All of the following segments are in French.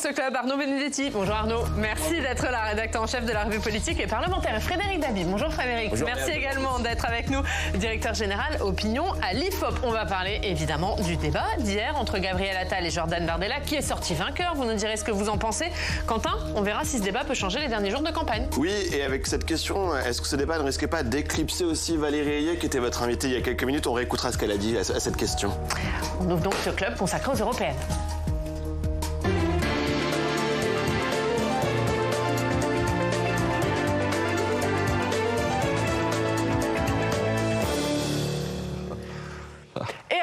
ce club, Arnaud Benedetti. Bonjour Arnaud, merci d'être là, rédacteur en chef de la revue politique et parlementaire. Et Frédéric Dabi, bonjour Frédéric. Bonjour, merci également d'être avec nous, directeur général Opinion à l'IFOP. On va parler évidemment du débat d'hier entre Gabriel Attal et Jordan Bardella, qui est sorti vainqueur. Vous nous direz ce que vous en pensez. Quentin, on verra si ce débat peut changer les derniers jours de campagne. Oui, et avec cette question, est-ce que ce débat ne risquait pas d'éclipser aussi Valérie Ayé, qui était votre invitée il y a quelques minutes? On réécoutera ce qu'elle a dit à cette question. On ouvre donc ce club consacré aux européennes.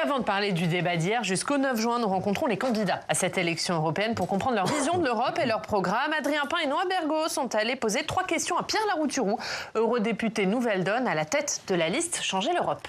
Avant de parler du débat d'hier, jusqu'au 9 juin, nous rencontrons les candidats à cette élection européenne pour comprendre leur vision de l'Europe et leur programme. Adrien Pain et Noah Bergot sont allés poser 3 questions à Pierre Larouturou, eurodéputé Nouvelle Donne, à la tête de la liste Changer l'Europe.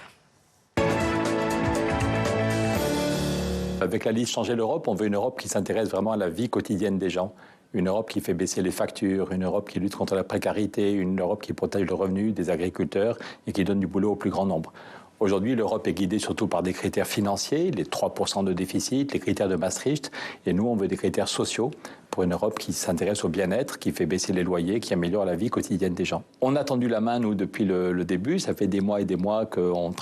Avec la liste Changer l'Europe, on veut une Europe qui s'intéresse vraiment à la vie quotidienne des gens. Une Europe qui fait baisser les factures, une Europe qui lutte contre la précarité, une Europe qui protège le revenu des agriculteurs et qui donne du boulot au plus grand nombre. Aujourd'hui, l'Europe est guidée surtout par des critères financiers, les 3% de déficit, les critères de Maastricht. Et nous, on veut des critères sociaux pour une Europe qui s'intéresse au bien-être, qui fait baisser les loyers, qui améliore la vie quotidienne des gens. On a tendu la main, nous, depuis le début. Ça fait des mois et des mois qu'au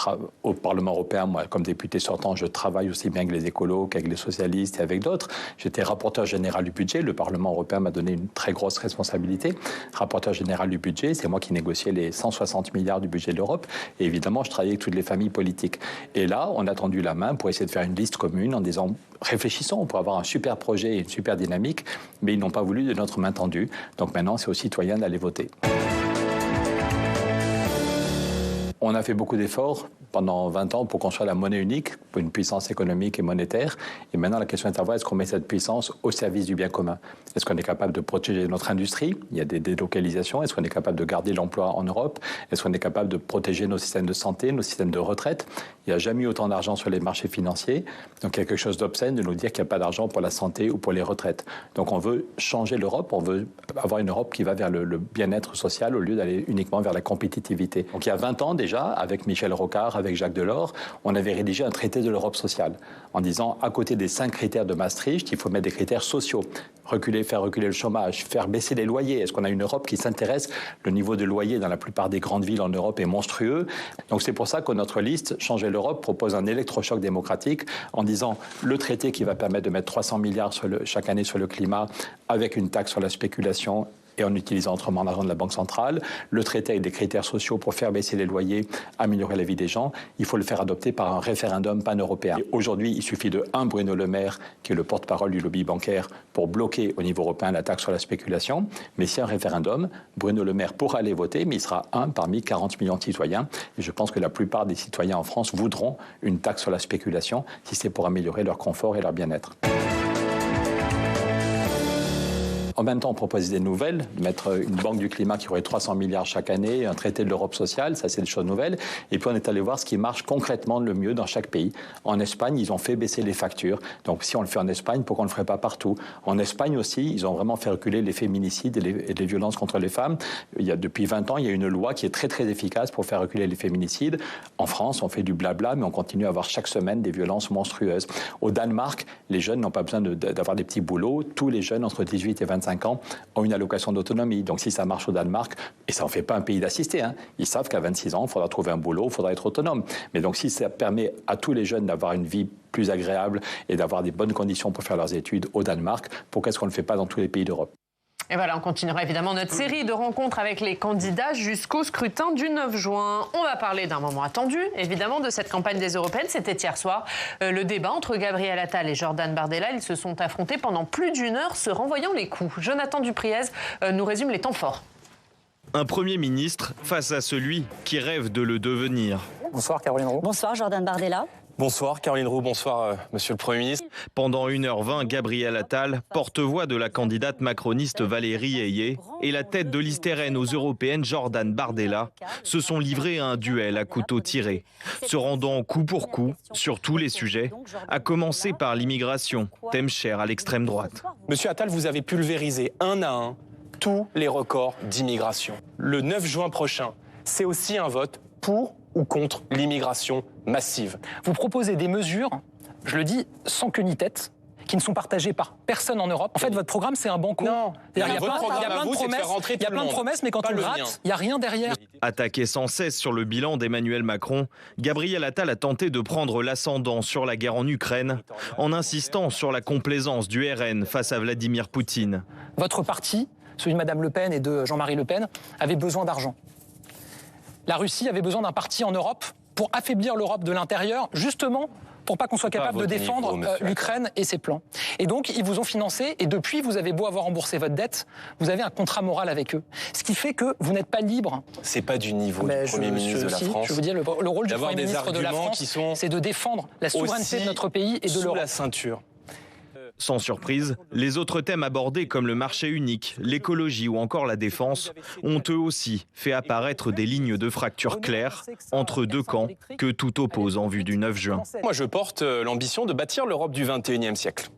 Parlement européen, moi, comme député sortant, je travaille aussi bien que les écolos, qu'avec les socialistes et avec d'autres. J'étais rapporteur général du budget. Le Parlement européen m'a donné une très grosse responsabilité. Rapporteur général du budget, c'est moi qui négociais les 160 milliards du budget de l'Europe. Et évidemment, je travaillais avec toutes les familles politiques. Et là, on a tendu la main pour essayer de faire une liste commune en disant, réfléchissons, on peut avoir un super projet et une super dynamique, mais ils n'ont pas voulu de notre main tendue. Donc maintenant, c'est aux citoyens d'aller voter. On a fait beaucoup d'efforts pendant 20 ans pour construire la monnaie unique, pour une puissance économique et monétaire. Et maintenant, la question est à savoir, est-ce qu'on met cette puissance au service du bien commun? Est-ce qu'on est capable de protéger notre industrie? Il y a des délocalisations. Est-ce qu'on est capable de garder l'emploi en Europe? Est-ce qu'on est capable de protéger nos systèmes de santé, nos systèmes de retraite? Il n'y a jamais eu autant d'argent sur les marchés financiers. Donc il y a quelque chose d'obscène de nous dire qu'il n'y a pas d'argent pour la santé ou pour les retraites. Donc on veut changer l'Europe, on veut avoir une Europe qui va vers le bien-être social au lieu d'aller uniquement vers la compétitivité. Donc il y a 20 ans déjà, avec Michel Rocard, avec Jacques Delors, on avait rédigé un traité de l'Europe sociale en disant, à côté des 5 critères de Maastricht, il faut mettre des critères sociaux. Faire reculer le chômage, faire baisser les loyers. Est-ce qu'on a une Europe qui s'intéresse? Le niveau de loyer dans la plupart des grandes villes en Europe est monstrueux. Donc c'est pour ça que notre liste, Changer l'Europe, propose un électrochoc démocratique en disant le traité qui va permettre de mettre 300 milliards chaque année sur le climat avec une taxe sur la spéculation et en utilisant autrement l'argent de la Banque centrale, le traité avec des critères sociaux pour faire baisser les loyers, améliorer la vie des gens, il faut le faire adopter par un référendum pan-européen. Aujourd'hui, il suffit de Bruno Le Maire, qui est le porte-parole du lobby bancaire, pour bloquer au niveau européen la taxe sur la spéculation. Mais si un référendum, Bruno Le Maire pourra aller voter, mais il sera un parmi 40 millions de citoyens. Et je pense que la plupart des citoyens en France voudront une taxe sur la spéculation si c'est pour améliorer leur confort et leur bien-être. En même temps, on propose des nouvelles, de mettre une banque du climat qui aurait 300 milliards chaque année, un traité de l'Europe sociale, ça c'est des choses nouvelles. Et puis on est allé voir ce qui marche concrètement le mieux dans chaque pays. En Espagne, ils ont fait baisser les factures. Donc si on le fait en Espagne, pourquoi on ne le ferait pas partout? En Espagne aussi, ils ont vraiment fait reculer les féminicides et les violences contre les femmes. Depuis 20 ans, il y a une loi qui est très très efficace pour faire reculer les féminicides. En France, on fait du blabla, mais on continue à avoir chaque semaine des violences monstrueuses. Au Danemark, les jeunes n'ont pas besoin d'avoir des petits boulots. Tous les jeunes entre 18 et 25 ans ont une allocation d'autonomie. Donc si ça marche au Danemark, et ça n'en fait pas un pays d'assister, ils savent qu'à 26 ans, il faudra trouver un boulot, il faudra être autonome. Mais donc si ça permet à tous les jeunes d'avoir une vie plus agréable et d'avoir des bonnes conditions pour faire leurs études au Danemark, pourquoi est-ce qu'on ne le fait pas dans tous les pays d'Europe? Et voilà, on continuera évidemment notre série de rencontres avec les candidats jusqu'au scrutin du 9 juin. On va parler d'un moment attendu, évidemment, de cette campagne des Européennes. C'était hier soir le débat entre Gabriel Attal et Jordan Bardella. Ils se sont affrontés pendant plus d'1 heure, se renvoyant les coups. Jonathan Dupriez nous résume les temps forts. Un Premier ministre face à celui qui rêve de le devenir. Bonsoir Caroline Roux. Bonsoir Jordan Bardella. Bonsoir Caroline Roux, bonsoir Monsieur le Premier ministre. Pendant 1h20, Gabriel Attal, porte-voix de la candidate macroniste Valérie Ayé, et la tête de liste RN aux européennes Jordan Bardella se sont livrés à un duel à couteau tiré, se rendant coup pour coup sur tous les sujets, à commencer par l'immigration, thème cher à l'extrême droite. Monsieur Attal, vous avez pulvérisé un à un tous les records d'immigration. Le 9 juin prochain, c'est aussi un vote pour ou contre l'immigration massive. Vous proposez des mesures, je le dis sans queue ni tête, qui ne sont partagées par personne en Europe. En fait, votre programme, c'est un banco. Non. Il y a Votre plein programme à de vous, c'est de faire promesses, rentrer il y a tout le plein de monde. promesses, mais quand Pas on le gratte, mien. il n'y a rien derrière. Attaqué sans cesse sur le bilan d'Emmanuel Macron, Gabriel Attal a tenté de prendre l'ascendant sur la guerre en Ukraine en insistant sur la complaisance du RN face à Vladimir Poutine. Votre parti, celui de Mme Le Pen et de Jean-Marie Le Pen, avait besoin d'argent. La Russie avait besoin d'un parti en Europe pour affaiblir l'Europe de l'intérieur, justement pour pas qu'on soit capable de défendre l'Ukraine et ses plans. Et donc, ils vous ont financé, et depuis, vous avez beau avoir remboursé votre dette, vous avez un contrat moral avec eux. Ce qui fait que vous n'êtes pas libre. C'est pas du niveau du Premier ministre de la France. Je veux dire, le rôle du Premier ministre de la France, qui sont c'est de défendre la souveraineté de notre pays et de sous l'Europe. la ceinture. Sans surprise, les autres thèmes abordés comme le marché unique, l'écologie ou encore la défense ont eux aussi fait apparaître des lignes de fracture claires entre deux camps que tout oppose en vue du 9 juin. Moi, je porte l'ambition de bâtir l'Europe du XXIe siècle.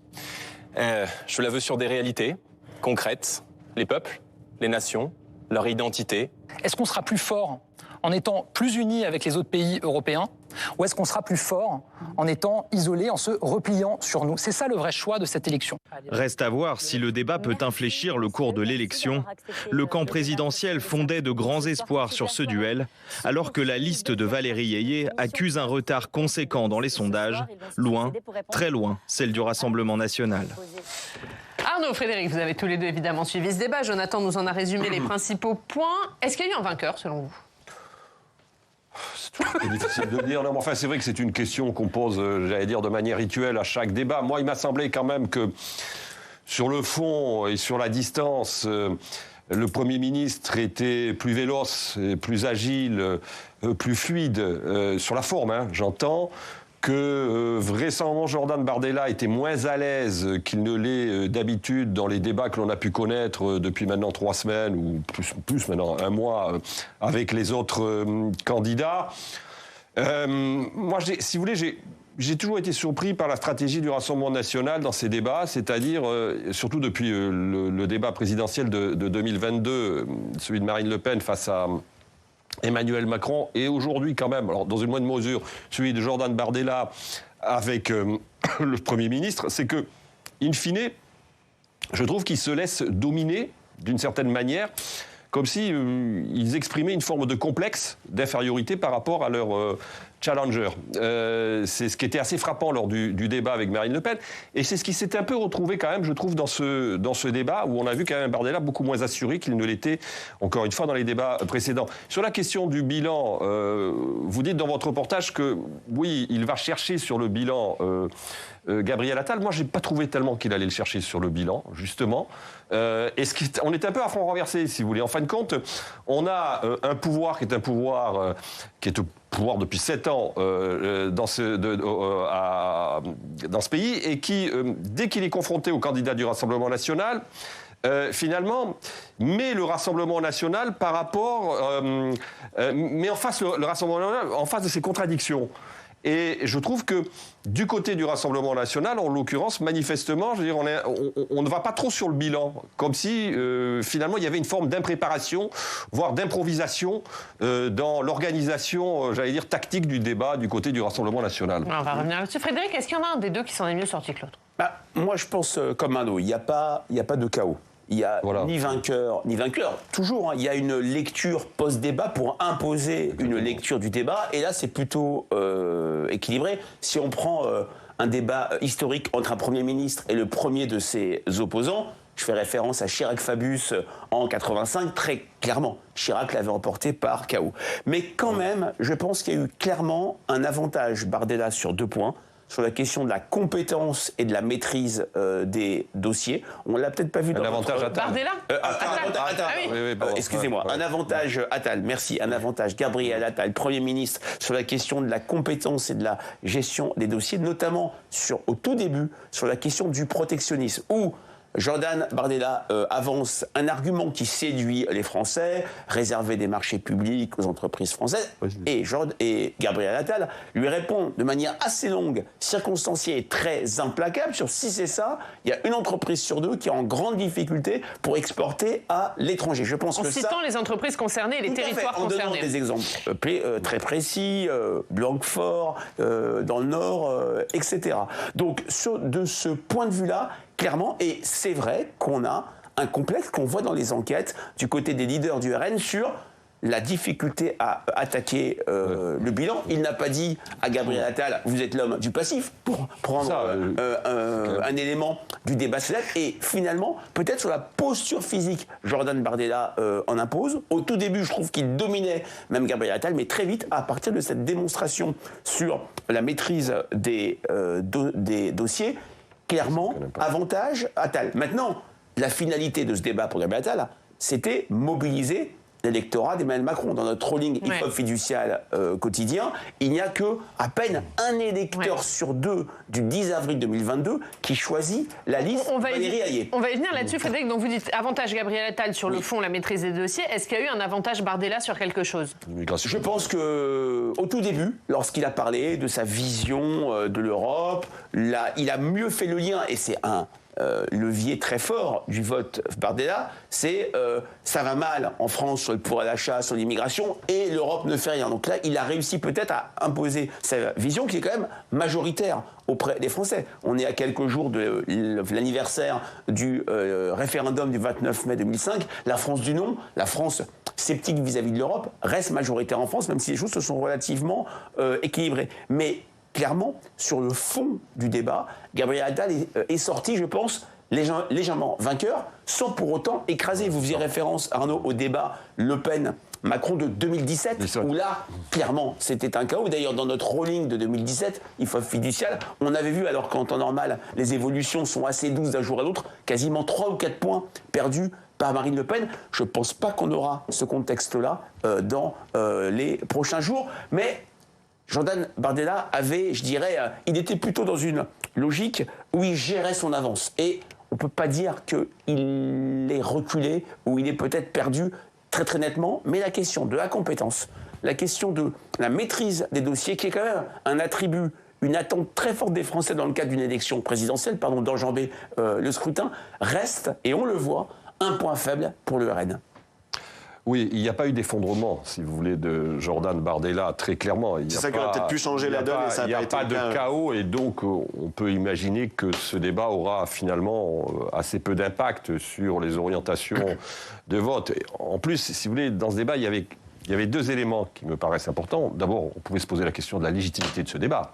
Je la veux sur des réalités concrètes, les peuples, les nations, leur identité. Est-ce qu'on sera plus fort en étant plus unis avec les autres pays européens, ou est-ce qu'on sera plus fort en étant isolé, en se repliant sur nous? C'est ça le vrai choix de cette élection. Reste à voir si le débat peut infléchir le cours de l'élection. Le camp présidentiel fondait de grands espoirs sur ce duel, alors que la liste de Valérie Ayé accuse un retard conséquent dans les sondages, loin, très loin, celle du Rassemblement national. Arnaud, Frédéric, vous avez tous les deux évidemment suivi ce débat. Jonathan nous en a résumé les principaux points. Est-ce qu'il y a eu un vainqueur selon vous? C'est difficile de dire. Non, mais enfin, c'est vrai que c'est une question qu'on pose, j'allais dire, de manière rituelle à chaque débat. Moi, il m'a semblé quand même que sur le fond et sur la distance, le Premier ministre était plus véloce, plus agile, plus fluide sur la forme, hein, j'entends. Que vraisemblablement Jordan Bardella était moins à l'aise qu'il ne l'est d'habitude dans les débats que l'on a pu connaître depuis maintenant 3 semaines ou plus maintenant 1 mois avec les autres candidats. Moi, si vous voulez, j'ai toujours été surpris par la stratégie du Rassemblement national dans ces débats, c'est-à-dire, surtout depuis le débat présidentiel de 2022, celui de Marine Le Pen face à Emmanuel Macron, et aujourd'hui quand même, alors dans une moindre mesure, celui de Jordan Bardella avec le Premier ministre, c'est que, in fine, je trouve qu'ils se laissent dominer d'une certaine manière, comme si ils exprimaient une forme de complexe d'infériorité par rapport à leur challenger. C'est ce qui était assez frappant lors du débat avec Marine Le Pen, et c'est ce qui s'était un peu retrouvé quand même, je trouve, dans ce débat, où on a vu quand même Bardella beaucoup moins assuré qu'il ne l'était, encore une fois, dans les débats précédents. Sur la question du bilan, vous dites dans votre reportage que, oui, il va chercher sur le bilan Gabriel Attal. Moi, je n'ai pas trouvé tellement qu'il allait le chercher sur le bilan, justement. On est un peu à front renversé, si vous voulez. En fin de compte, on a un pouvoir qui est un pouvoir depuis 7 ans dans ce pays, et qui, dès qu'il est confronté au candidat du Rassemblement national, finalement, met le Rassemblement national par rapport, met en face le Rassemblement national en face de ses contradictions. Et je trouve que du côté du Rassemblement national, en l'occurrence, manifestement, je veux dire, on ne va pas trop sur le bilan, comme si finalement il y avait une forme d'impréparation, voire d'improvisation dans l'organisation, j'allais dire, tactique du débat du côté du Rassemblement national. Alors, on va revenir là-dessus. Frédéric, est-ce qu'il y en a un des deux qui s'en est mieux sorti que l'autre? Moi, je pense comme Arnaud, il n'y a pas de chaos. Il n'y a ni vainqueur, ni vainqueur. Toujours, il y a une lecture post-débat pour imposer une lecture du débat. Et là, c'est plutôt équilibré. Si on prend un débat historique entre un Premier ministre et le premier de ses opposants, je fais référence à Chirac-Fabius en 85, très clairement. Chirac l'avait emporté par KO. Mais quand même, je pense qu'il y a eu clairement un avantage Bardella sur 2 points. Sur la question de la compétence et de la maîtrise des dossiers. On ne l'a peut-être pas vu dans avantage Attal. Bardella excusez-moi, un avantage Attal, merci, un avantage Gabriel Attal, Premier ministre, sur la question de la compétence et de la gestion des dossiers, notamment au tout début, sur la question du protectionnisme, où Jordan Bardella avance un argument qui séduit les Français, réserver des marchés publics aux entreprises françaises, et Gabriel Attal lui répond de manière assez longue, circonstanciée et très implacable sur si c'est ça, il y a une entreprise sur deux qui est en grande difficulté pour exporter à l'étranger. Je pense en que citant les entreprises concernées et les territoires concernés. En donnant des exemples très précis, Blanquefort, dans le Nord, etc. Donc de ce point de vue-là, clairement, et c'est vrai qu'on a un complexe qu'on voit dans les enquêtes du côté des leaders du RN sur la difficulté à attaquer le bilan. Il n'a pas dit à Gabriel Attal, vous êtes l'homme du passif, pour prendre un élément du débat social. Et finalement, peut-être sur la posture physique, Jordan Bardella en impose. Au tout début, je trouve qu'il dominait même Gabriel Attal, mais très vite, à partir de cette démonstration sur la maîtrise des dossiers, clairement, avantage Attal. Maintenant, la finalité de ce débat pour Gabriel Attal, c'était mobiliser l'électorat d'Emmanuel Macron. Dans notre rolling IFOP fiducial quotidien, il n'y a que à peine un électeur sur deux du 10 avril 2022 qui choisit la liste Valérie Hayé. On va y venir là-dessus, Frédéric. Donc vous dites avantage Gabriel Attal sur le fond, la maîtrise des dossiers. Est-ce qu'il y a eu un avantage Bardella sur quelque chose? Je pense que au tout début, lorsqu'il a parlé de sa vision de l'Europe, il a mieux fait le lien, et c'est un levier très fort du vote Bardella, c'est ça va mal en France sur le pouvoir d'achat, sur l'immigration, et l'Europe ne fait rien. Donc là, il a réussi peut-être à imposer sa vision qui est quand même majoritaire auprès des Français. On est à quelques jours de l'anniversaire du référendum du 29 mai 2005. La France du non, la France sceptique vis-à-vis de l'Europe, reste majoritaire en France, même si les choses se sont relativement équilibrées. Mais clairement, sur le fond du débat, Gabriel Attal est sorti, je pense, légèrement vainqueur, sans pour autant écraser. Vous faisiez référence, Arnaud, au débat Le Pen-Macron de 2017, où là, clairement, c'était un chaos. D'ailleurs, dans notre rolling de 2017, IFOP fiducial, on avait vu, alors qu'en temps normal, les évolutions sont assez douces d'un jour à l'autre, quasiment 3 ou 4 points perdus par Marine Le Pen. Je ne pense pas qu'on aura ce contexte-là dans les prochains jours, mais Jordan Bardella avait, je dirais, il était plutôt dans une logique où il gérait son avance. Et on ne peut pas dire qu'il est reculé ou il est peut-être perdu très très nettement, mais la question de la compétence, la question de la maîtrise des dossiers, qui est quand même un attribut, une attente très forte des Français dans le cadre d'une élection présidentielle, d'enjamber le scrutin, reste, et on le voit, un point faible pour le RN. Oui, il n'y a pas eu d'effondrement, si vous voulez, de Jordan Bardella, très clairement. C'est ça qui aurait peut-être pu changer la donne. Il n'y a pas de chaos, et donc on peut imaginer que ce débat aura finalement assez peu d'impact sur les orientations de vote. En plus, si vous voulez, dans ce débat, il y avait deux éléments qui me paraissent importants. D'abord, on pouvait se poser la question de la légitimité de ce débat.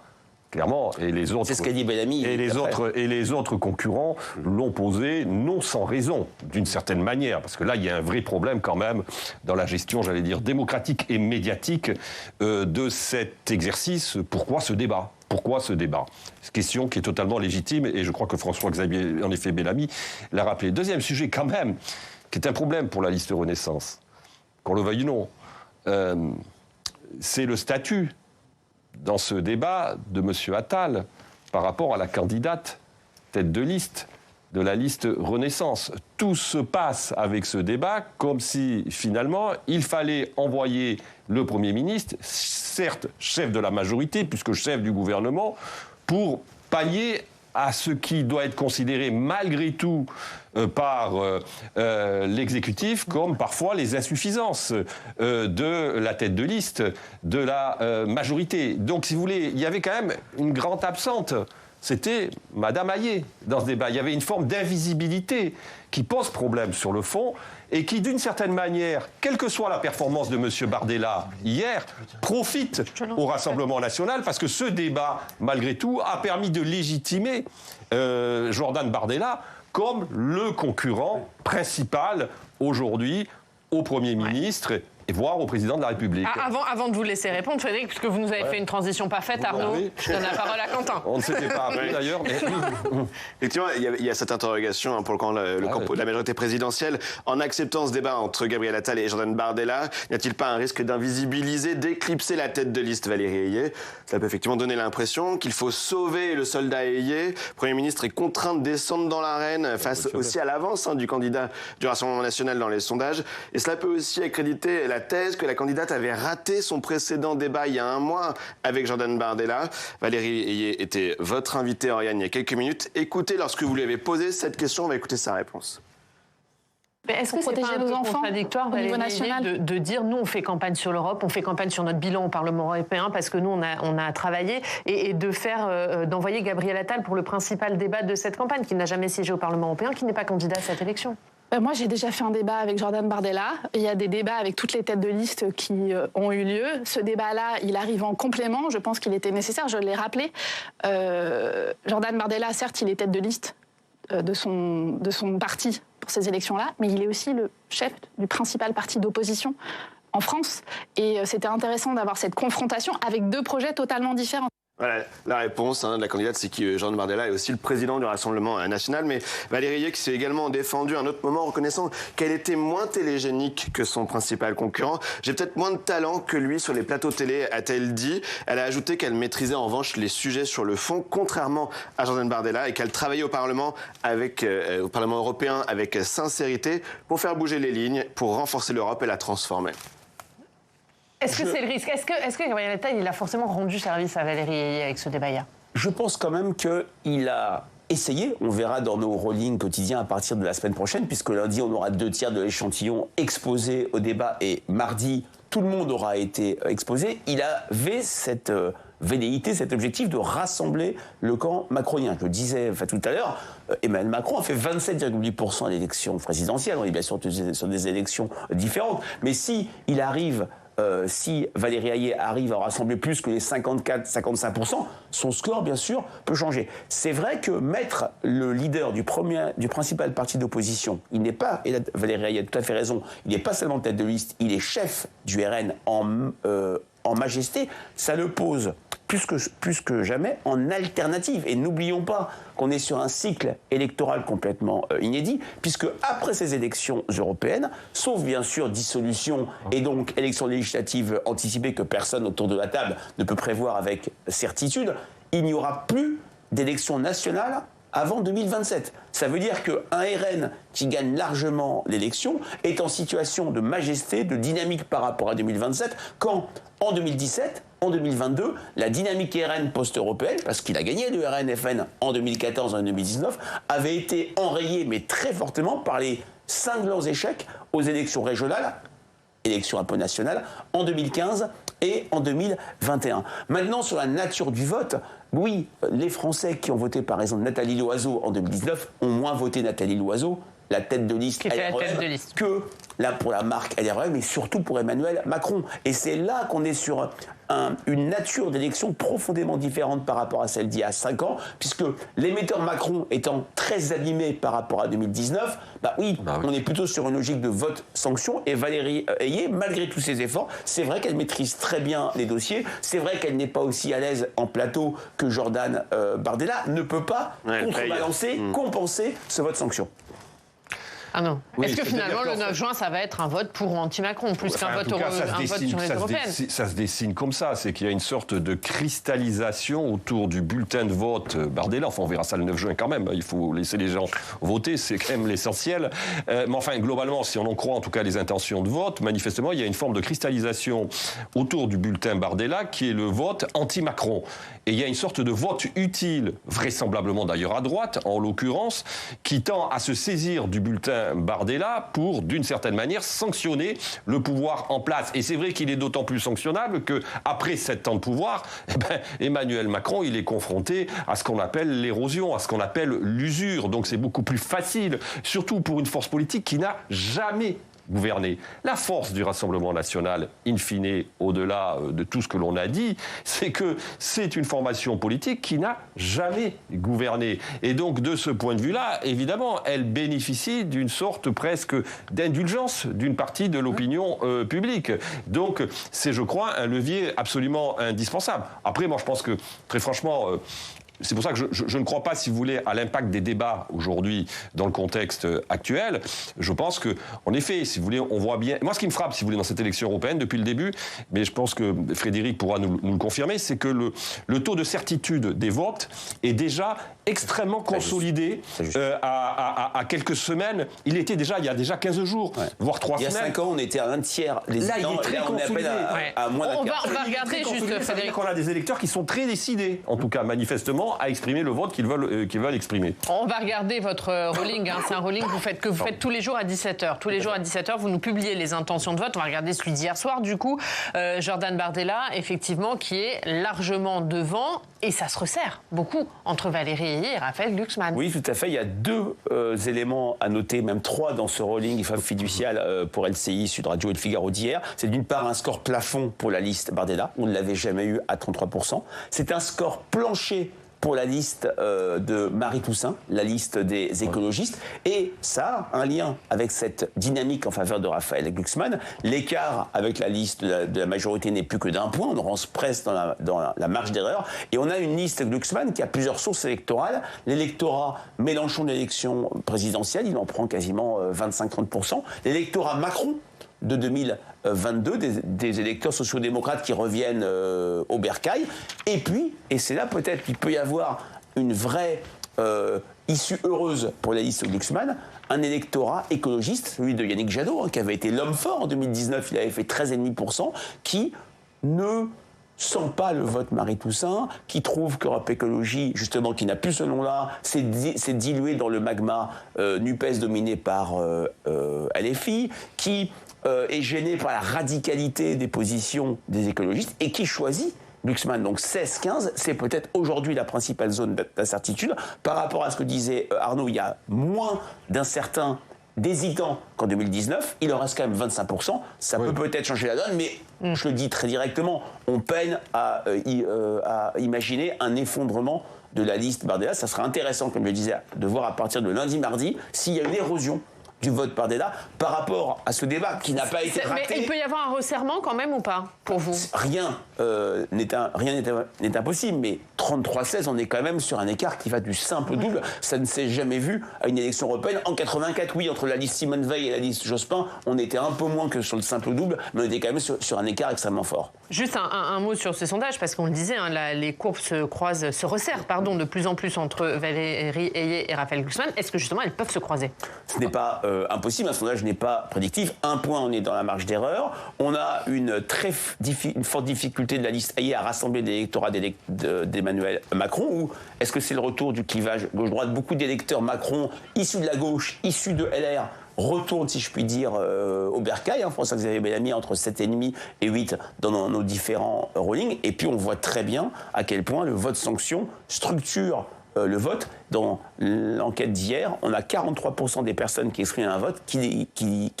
Clairement, et les autres, c'est ce qu'a dit Bellamy. Et les autres concurrents l'ont posé non sans raison, d'une certaine manière, parce que là, il y a un vrai problème quand même dans la gestion, j'allais dire, démocratique et médiatique de cet exercice. Pourquoi ce débat ? Pourquoi ce débat ? C'est une question qui est totalement légitime, et je crois que François-Xavier, en effet, Bellamy l'a rappelé. Deuxième sujet, quand même, qui est un problème pour la liste Renaissance, qu'on le veuille ou non, c'est le statut dans ce débat de M. Attal par rapport à la candidate tête de liste de la liste Renaissance. Tout se passe avec ce débat comme si, finalement, il fallait envoyer le Premier ministre, certes chef de la majorité, puisque chef du gouvernement, pour pallier à ce qui doit être considéré malgré tout par l'exécutif comme parfois les insuffisances de la tête de liste de la majorité. Donc, si vous voulez, il y avait quand même une grande absente. C'était Madame Hayé dans ce débat. Il y avait une forme d'invisibilité qui pose problème sur le fond et qui, d'une certaine manière, quelle que soit la performance de M. Bardella hier, profite au Rassemblement national parce que ce débat, malgré tout, a permis de légitimer Jordan Bardella comme le concurrent principal aujourd'hui au Premier ministre et voire au président de la République. Avant de vous laisser répondre, Frédéric, puisque vous nous avez fait une transition pas faite, Arnaud, je donne la parole à Quentin. On ne s'était pas appris d'ailleurs, mais... Effectivement, il y a cette interrogation pour le camp de la majorité présidentielle. En acceptant ce débat entre Gabriel Attal et Jordan Bardella, n'y a-t-il pas un risque d'invisibiliser, d'éclipser la tête de liste Valérie Ayé? Ça peut effectivement donner l'impression qu'il faut sauver le soldat Ayé. Le Premier ministre est contraint de descendre dans l'arène face aussi à l'avance du candidat du Rassemblement national dans les sondages. Et cela peut aussi accréditer la thèse que la candidate avait raté son précédent débat il y a un mois avec Jordan Bardella. Valérie Ayé était votre invitée, Oriane, il y a quelques minutes. Écoutez, lorsque vous lui avez posé cette question, on va écouter sa réponse. Mais est-ce que c'est pas un peu contradictoire, Valérie Ayé, de dire nous on fait campagne sur l'Europe, on fait campagne sur notre bilan au Parlement européen parce que nous on a travaillé et d'envoyer Gabriel Attal pour le principal débat de cette campagne, qui n'a jamais siégé au Parlement européen, qui n'est pas candidat à cette élection? Moi, j'ai déjà fait un débat avec Jordan Bardella. Il y a des débats avec toutes les têtes de liste qui ont eu lieu. Ce débat-là, il arrive en complément. Je pense qu'il était nécessaire, je l'ai rappelé. Jordan Bardella, certes, il est tête de liste de son parti pour ces élections-là, mais il est aussi le chef du principal parti d'opposition en France. Et c'était intéressant d'avoir cette confrontation avec deux projets totalement différents. Voilà, la réponse de la candidate, c'est que Jordan Bardella est aussi le président du Rassemblement national. Mais Valérie Ayé qui s'est également défendue à un autre moment, reconnaissant qu'elle était moins télégénique que son principal concurrent. J'ai peut-être moins de talent que lui sur les plateaux télé, a-t-elle dit. Elle a ajouté qu'elle maîtrisait en revanche les sujets sur le fond, contrairement à Jordan Bardella, et qu'elle travaillait au Parlement européen avec sincérité pour faire bouger les lignes, pour renforcer l'Europe et la transformer. Est-ce que c'est le risque? Est-ce que Gabriel Attal, il a forcément rendu service à Valérie Ayé avec ce débat hier? Je pense quand même qu'il a essayé. On verra dans nos rollings quotidiens à partir de la semaine prochaine, puisque lundi, on aura 2 tiers de l'échantillon exposé au débat et mardi, tout le monde aura été exposé. Il avait cette velléité, cet objectif de rassembler le camp macronien. Je le disais tout à l'heure, Emmanuel Macron a fait 27,8% à l'élection présidentielle. On est bien sûr sur des élections différentes. Mais si il arrive... si Valérie Ayé arrive à rassembler plus que les 54-55%, son score, bien sûr, peut changer. C'est vrai que mettre le leader du principal parti d'opposition, il n'est pas, et là, Valérie Ayé a tout à fait raison, il n'est pas seulement tête de liste, il est chef du RN en majesté, ça le pose plus que jamais en alternative. Et n'oublions pas qu'on est sur un cycle électoral complètement inédit, puisque après ces élections européennes, sauf bien sûr dissolution et donc élections législatives anticipées que personne autour de la table ne peut prévoir avec certitude, il n'y aura plus d'élections nationales avant 2027. Ça veut dire qu'un RN qui gagne largement l'élection est en situation de majesté, de dynamique par rapport à 2027, quand en 2017, en 2022, la dynamique RN post-européenne, parce qu'il a gagné le RN-FN en 2014 et en 2019, avait été enrayée, mais très fortement, par les cinglants échecs aux élections régionales, élections un peu nationales, en 2015 et en 2021. Maintenant, sur la nature du vote, oui, les Français qui ont voté par exemple Nathalie Loiseau en 2019 ont moins voté Nathalie Loiseau, la tête de liste LREM, que là pour la marque LREM, mais surtout pour Emmanuel Macron. Et c'est là qu'on est sur une nature d'élection profondément différente par rapport à celle d'il y a 5 ans, puisque l'émetteur Macron étant très abîmé par rapport à 2019, on est plutôt sur une logique de vote-sanction. Et Valérie Ayé, malgré tous ses efforts, c'est vrai qu'elle maîtrise très bien les dossiers, c'est vrai qu'elle n'est pas aussi à l'aise en plateau que Jordan Bardella, ne peut pas contrebalancer, compenser ce vote-sanction. Ah non. Oui, est-ce que finalement, le 9 juin, ça va être un vote pour anti-Macron, plus qu'un vote sur les européennes? Ça se dessine comme ça, c'est qu'il y a une sorte de cristallisation autour du bulletin de vote Bardella. Enfin, on verra ça le 9 juin quand même, il faut laisser les gens voter, c'est quand même l'essentiel. Mais enfin, globalement, si on en croit en tout cas les intentions de vote, manifestement, il y a une forme de cristallisation autour du bulletin Bardella qui est le vote anti-Macron. Et il y a une sorte de vote utile, vraisemblablement d'ailleurs à droite, en l'occurrence, qui tend à se saisir du bulletin Bardella pour, d'une certaine manière, sanctionner le pouvoir en place. Et c'est vrai qu'il est d'autant plus sanctionnable qu'après 7 ans de pouvoir, Emmanuel Macron, il est confronté à ce qu'on appelle l'érosion, à ce qu'on appelle l'usure. Donc c'est beaucoup plus facile, surtout pour une force politique qui n'a jamais gouverner. La force du Rassemblement national, in fine, au-delà de tout ce que l'on a dit, c'est que c'est une formation politique qui n'a jamais gouverné. Et donc, de ce point de vue-là, évidemment, elle bénéficie d'une sorte presque d'indulgence d'une partie de l'opinion publique. Donc, c'est, je crois, un levier absolument indispensable. Après, moi, je pense que, très franchement, c'est pour ça que je ne crois pas, si vous voulez, à l'impact des débats aujourd'hui dans le contexte actuel. Je pense que, en effet, si vous voulez, on voit bien. Moi, ce qui me frappe, si vous voulez, dans cette élection européenne depuis le début, mais je pense que Frédéric pourra nous le confirmer, c'est que le taux de certitude des votes est déjà extrêmement consolidé à quelques semaines. Il était déjà, il y a déjà 15 jours, voire 3 semaines. Il y a 5 ans, on était à un tiers. Là, il est très consolidé. À moins d'un quart. On va regarder juste, Frédéric. On a des électeurs qui sont très décidés, en tout cas, manifestement, à exprimer le vote qu'ils veulent exprimer. On va regarder votre rolling. C'est un rolling que vous faites tous les jours à 17h. Tous les jours à 17h, vous nous publiez les intentions de vote. On va regarder celui d'hier soir, du coup. Jordan Bardella, effectivement, qui est largement devant. Et ça se resserre beaucoup entre Valérie Ayé et Raphaël Glucksmann. Oui, tout à fait. Il y a 2 éléments à noter, même 3 dans ce rolling fiducial pour LCI, Sud Radio et Le Figaro d'hier. C'est d'une part un score plafond pour la liste Bardella. On ne l'avait jamais eu à 33%. C'est un score plancher pour la liste de Marie Toussaint, la liste des écologistes. Et ça a un lien avec cette dynamique en faveur de Raphaël Glucksmann. L'écart avec la liste de la majorité n'est plus que d'1 point. On rentre presque dans la marge d'erreur. Et on a une liste Glucksmann qui a plusieurs sources électorales. L'électorat Mélenchon de l'élection présidentielle, il en prend quasiment 25-30%. L'électorat Macron de 2022, des électeurs sociodémocrates qui reviennent au bercail. Et puis, et c'est là peut-être qu'il peut y avoir une vraie issue heureuse pour la liste Glucksmann, un électorat écologiste, celui de Yannick Jadot, qui avait été l'homme fort en 2019, il avait fait 13,5%, qui ne sent pas le vote Marie Toussaint, qui trouve qu'Europe Écologie, justement, qui n'a plus ce nom-là, s'est dilué dans le magma NUPES dominé par LFI, qui est gêné par la radicalité des positions des écologistes et qui choisit Glucksmann. Donc 16-15, c'est peut-être aujourd'hui la principale zone d'incertitude. Par rapport à ce que disait Arnaud, il y a moins d'incertains, d'hésitants qu'en 2019. Il en reste quand même 25%. Ça peut peut-être changer la donne, mais je le dis très directement, on peine à imaginer un effondrement de la liste Bardella. Ça sera intéressant, comme je le disais, de voir à partir de lundi-mardi s'il y a une érosion du vote Bardella par rapport à ce débat qui n'a pas été raté. Mais il peut y avoir un resserrement quand même ou pas, pour vous ? Rien n'est impossible, mais 33-16, on est quand même sur un écart qui va du simple au double. Ça ne s'est jamais vu à une élection européenne. En 84, oui, entre la liste Simone Veil et la liste Jospin, on était un peu moins que sur le simple au double, mais on était quand même sur un écart extrêmement fort. Juste un mot sur ce sondage, parce qu'on le disait, les courbes se resserrent de plus en plus entre Valérie Ayé et Raphaël Glucksmann. Est-ce que justement elles peuvent se croiser ? Ce n'est pas impossible, un sondage n'est pas prédictif. 1 point, on est dans la marge d'erreur. On a une forte difficulté de la liste Ayé à rassembler l'électorat d'Emmanuel Macron, ou est-ce que c'est le retour du clivage gauche-droite ? Beaucoup d'électeurs Macron, issus de la gauche, issus de LR, retournent, si je puis dire, au bercail. François-Xavier Bellamy entre 7,5 et 8 dans nos différents rollings. Et puis on voit très bien à quel point le vote sanction structure le vote. Dans l'enquête d'hier, on a 43% des personnes qui expriment un vote qui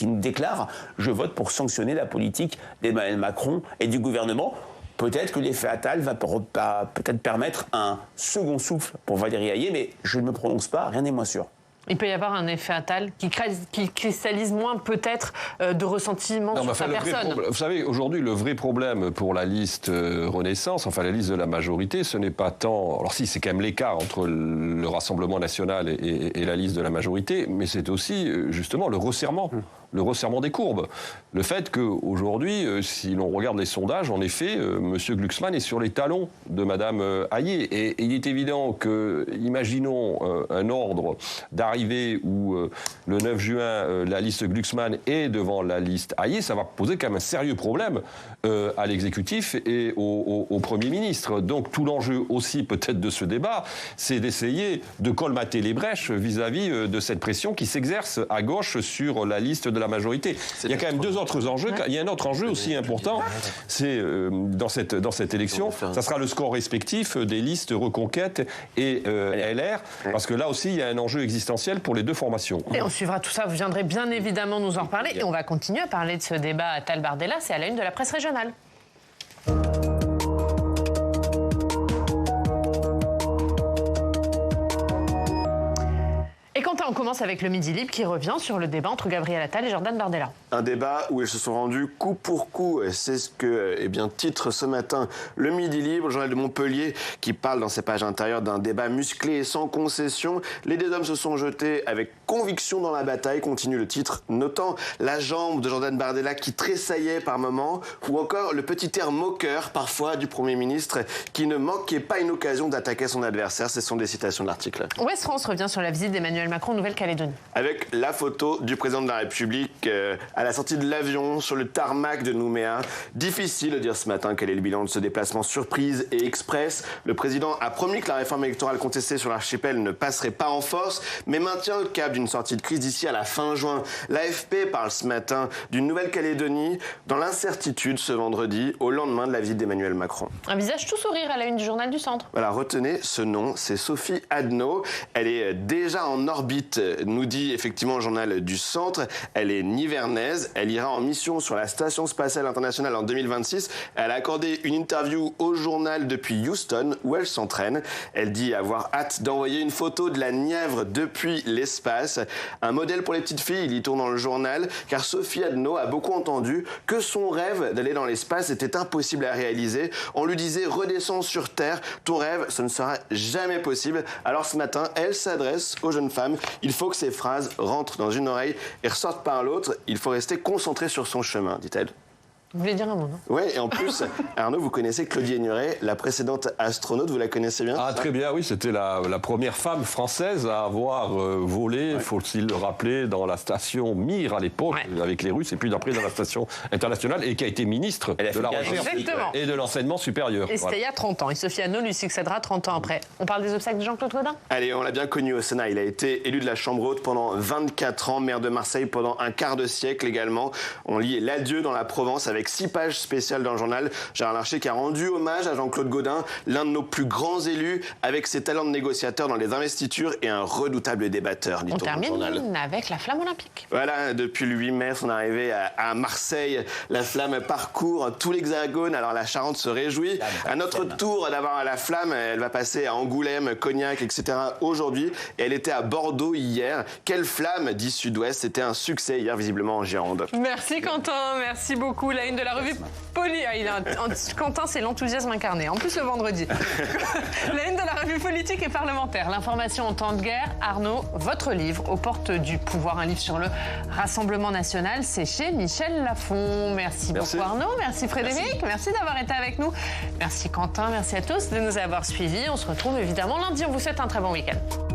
nous déclarent « je vote pour sanctionner la politique d'Emmanuel Macron et du gouvernement ». Peut-être que l'effet Attal va peut-être permettre un second souffle pour Valérie Ayé, mais je ne me prononce pas, rien n'est moins sûr. Il peut y avoir un effet Attal qui cristallise moins peut-être de ressentiment sur sa personne. Vous savez, aujourd'hui, le vrai problème pour la liste Renaissance, enfin la liste de la majorité, ce n'est pas tant... Alors si, c'est quand même l'écart entre le Rassemblement national et la liste de la majorité, mais c'est aussi justement le resserrement des courbes. Le fait qu'aujourd'hui, si l'on regarde les sondages, en effet, M. Glucksmann est sur les talons de Mme Ayé. Et il est évident que, imaginons un ordre d'arrivée où le 9 juin, la liste Glucksmann est devant la liste Ayé, ça va poser quand même un sérieux problème à l'exécutif et au Premier ministre. Donc tout l'enjeu aussi peut-être de ce débat, c'est d'essayer de colmater les brèches vis-à-vis de cette pression qui s'exerce à gauche sur la liste de la majorité. Il y a quand même deux autres enjeux. Il y a un autre enjeu aussi important, c'est dans cette élection, ça sera le score respectif des listes Reconquête et LR, parce que là aussi, il y a un enjeu existentiel pour les deux formations. Et on suivra tout ça, vous viendrez bien évidemment nous en reparler. Et on va continuer à parler de ce débat Attal-Bardella, c'est à la une de la presse régionale. Et Quentin, on commence avec le Midi Libre qui revient sur le débat entre Gabriel Attal et Jordan Bardella. Un débat où ils se sont rendus coup pour coup. C'est ce que titre ce matin le Midi Libre, le journal de Montpellier, qui parle dans ses pages intérieures d'un débat musclé et sans concession. Les deux hommes se sont jetés avec conviction dans la bataille, continue le titre, notant la jambe de Jordan Bardella qui tressaillait par moments, ou encore le petit air moqueur parfois du Premier ministre qui ne manquait pas une occasion d'attaquer son adversaire. Ce sont des citations de l'article. Ouest France revient sur la visite d'Emmanuel Macron en Nouvelle-Calédonie. Avec la photo du président de la République à la sortie de l'avion sur le tarmac de Nouméa. Difficile de dire ce matin quel est le bilan de ce déplacement surprise et express. Le président a promis que la réforme électorale contestée sur l'archipel ne passerait pas en force, mais maintient le cap d'une sortie de crise d'ici à la fin juin. L'AFP parle ce matin d'une Nouvelle-Calédonie dans l'incertitude ce vendredi, au lendemain de la visite d'Emmanuel Macron. Un visage tout sourire à la une du journal du Centre. Voilà, retenez ce nom, c'est Sophie Adno. Elle est déjà en orbite, nous dit effectivement le journal du Centre. Elle est nivernaise, elle ira en mission sur la Station spatiale internationale en 2026. Elle a accordé une interview au journal depuis Houston, où elle s'entraîne. Elle dit avoir hâte d'envoyer une photo de la Nièvre depuis l'espace. Un modèle pour les petites filles, il y tourne dans le journal, car Sophie Adno a beaucoup entendu que son rêve d'aller dans l'espace était impossible à réaliser. On lui disait « redescends sur Terre, ton rêve, ce ne sera jamais possible ». Alors ce matin, elle s'adresse aux jeunes femmes. Il faut que ces phrases rentrent dans une oreille et ressortent par l'autre. Il faut rester concentré sur son chemin, dit-elle. Vous voulez dire un mot, non? Oui, et en plus, Arnaud, vous connaissez Claudie Aigneret, la précédente astronaute, vous la connaissez bien? Ah, très bien, oui, c'était la première femme française à avoir volé, faut-il le rappeler, dans la station Mir à l'époque, avec les Russes, et puis après dans la station internationale, et qui a été ministre de la Recherche et de l'enseignement supérieur. Et c'était il y a 30 ans, et Sophie Adno lui succédera 30 ans après. On parle des obsèques de Jean-Claude Gaudin? Allez, on l'a bien connu au Sénat, il a été élu de la Chambre haute pendant 24 ans, maire de Marseille pendant un quart de siècle également. On lit l'adieu dans la Provence avec 6 pages spéciales dans le journal. Gérard Larcher qui a rendu hommage à Jean-Claude Gaudin, l'un de nos plus grands élus, avec ses talents de négociateur dans les investitures et un redoutable débatteur, dit-on dans le journal. On termine avec la flamme olympique. Voilà, depuis le 8 mai, son arrivée à Marseille, la flamme parcourt tout l'Hexagone, alors la Charente se réjouit. À notre tour d'avoir la flamme, elle va passer à Angoulême, Cognac, etc. aujourd'hui, et elle était à Bordeaux hier. Quelle flamme, dit Sud-Ouest, c'était un succès hier visiblement en Gironde. Merci Quentin, merci beaucoup. La une de la revue Quentin, c'est l'enthousiasme incarné. En plus, le vendredi. La une de la revue politique et parlementaire. L'information en temps de guerre. Arnaud, votre livre, Aux portes du pouvoir, un livre sur le Rassemblement national, c'est chez Michel Lafon. Merci beaucoup Arnaud, merci Frédéric, merci d'avoir été avec nous. Merci Quentin, merci à tous de nous avoir suivis. On se retrouve évidemment lundi. On vous souhaite un très bon week-end.